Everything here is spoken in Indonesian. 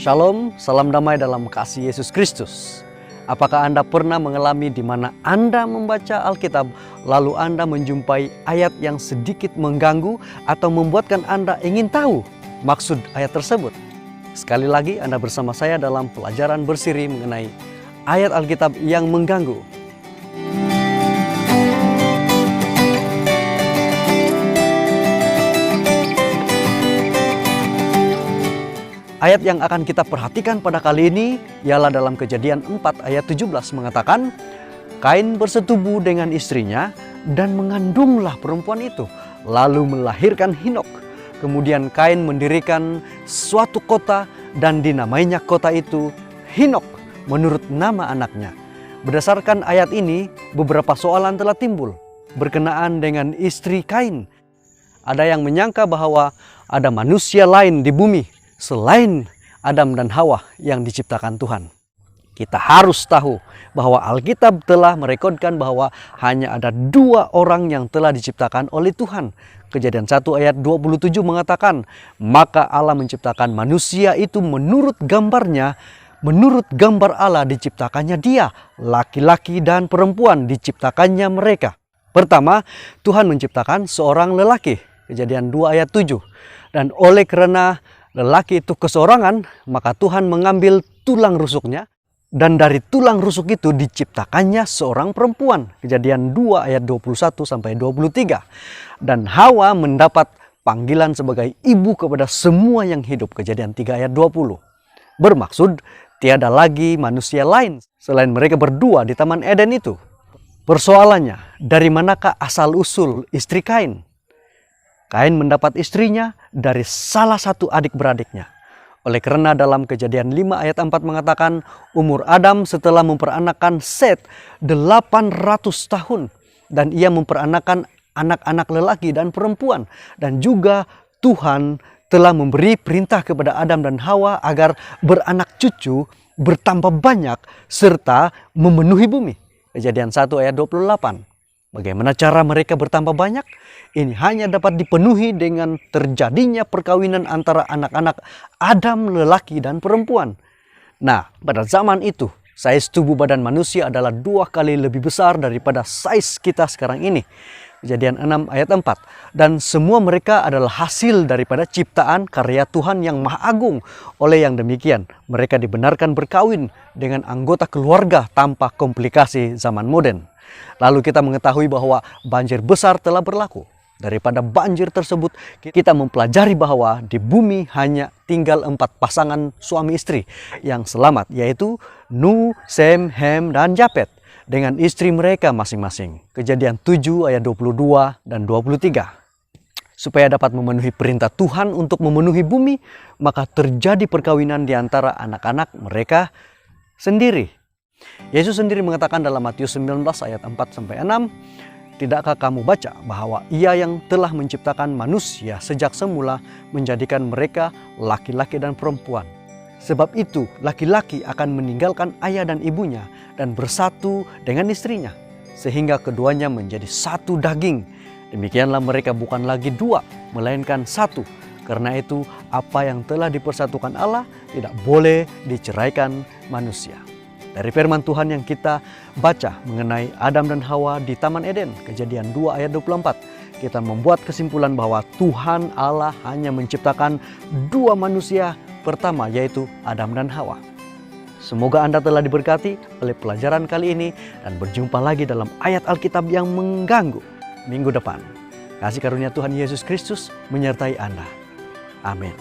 Shalom, salam damai dalam kasih Yesus Kristus. Apakah Anda pernah mengalami di mana Anda membaca Alkitab, lalu Anda menjumpai ayat yang sedikit mengganggu atau membuatkan Anda ingin tahu maksud ayat tersebut? Sekali lagi Anda bersama saya dalam pelajaran bersiri mengenai ayat Alkitab yang mengganggu. Ayat yang akan kita perhatikan pada kali ini ialah dalam Kejadian 4 ayat 17 mengatakan, Kain bersetubuh dengan istrinya dan mengandunglah perempuan itu, lalu melahirkan Henokh. Kemudian Kain mendirikan suatu kota dan dinamainya kota itu Henokh menurut nama anaknya. Berdasarkan ayat ini, beberapa soalan telah timbul berkenaan dengan istri Kain. Ada yang menyangka bahwa ada manusia lain di bumi selain Adam dan Hawa yang diciptakan Tuhan. Kita harus tahu bahwa Alkitab telah merekodkan bahwa hanya ada 2 orang yang telah diciptakan oleh Tuhan. Kejadian 1 ayat 27 mengatakan, maka Allah menciptakan manusia itu menurut gambarnya, menurut gambar Allah diciptakannya dia, laki-laki dan perempuan diciptakannya mereka. Pertama, Tuhan menciptakan seorang lelaki, Kejadian 2 ayat 7. Dan oleh karena lelaki itu kesorangan, maka Tuhan mengambil tulang rusuknya, dan dari tulang rusuk itu diciptakannya seorang perempuan. Kejadian 2 ayat 21 sampai 23. Dan Hawa mendapat panggilan sebagai ibu kepada semua yang hidup. Kejadian 3 ayat 20. Bermaksud tiada lagi manusia lain selain mereka berdua di Taman Eden itu. Persoalannya, dari manakah asal-usul istri Kain? Kain mendapat istrinya dari salah satu adik-beradiknya. Oleh karena dalam Kejadian 5 ayat 4 mengatakan umur Adam setelah memperanakan Set 800 tahun. Dan ia memperanakan anak-anak lelaki dan perempuan. Dan juga Tuhan telah memberi perintah kepada Adam dan Hawa agar beranak cucu bertambah banyak serta memenuhi bumi. Kejadian 1 ayat 28. Bagaimana cara mereka bertambah banyak? Ini hanya dapat dipenuhi dengan terjadinya perkawinan antara anak-anak Adam, lelaki dan perempuan. Nah, pada zaman itu, saiz tubuh badan manusia adalah 2 kali lebih besar daripada saiz kita sekarang ini. Kejadian 6 ayat 4. Dan semua mereka adalah hasil daripada ciptaan karya Tuhan yang Maha Agung. Oleh yang demikian, mereka dibenarkan berkawin dengan anggota keluarga tanpa komplikasi zaman modern. Lalu kita mengetahui bahwa banjir besar telah berlaku. Daripada banjir tersebut, kita mempelajari bahwa di bumi hanya tinggal 4 pasangan suami istri yang selamat, yaitu Nuh, Sem, Hem, dan Japet dengan istri mereka masing-masing. Kejadian 7 ayat 22 dan 23. Supaya dapat memenuhi perintah Tuhan untuk memenuhi bumi, maka terjadi perkawinan di antara anak-anak mereka sendiri. Yesus sendiri mengatakan dalam Matius 19 ayat 4-6, tidakkah kamu baca bahwa ia yang telah menciptakan manusia sejak semula menjadikan mereka laki-laki dan perempuan. Sebab itu laki-laki akan meninggalkan ayah dan ibunya dan bersatu dengan istrinya, sehingga keduanya menjadi satu daging. Demikianlah mereka bukan lagi 2, melainkan 1. Karena itu apa yang telah dipersatukan Allah tidak boleh diceraikan manusia. Dari firman Tuhan yang kita baca mengenai Adam dan Hawa di Taman Eden, Kejadian 2 ayat 24, kita membuat kesimpulan bahwa Tuhan Allah hanya menciptakan 2 manusia pertama, yaitu Adam dan Hawa. Semoga Anda telah diberkati oleh pelajaran kali ini dan berjumpa lagi dalam ayat Alkitab yang mengganggu minggu depan. Kasih karunia Tuhan Yesus Kristus menyertai Anda. Amin.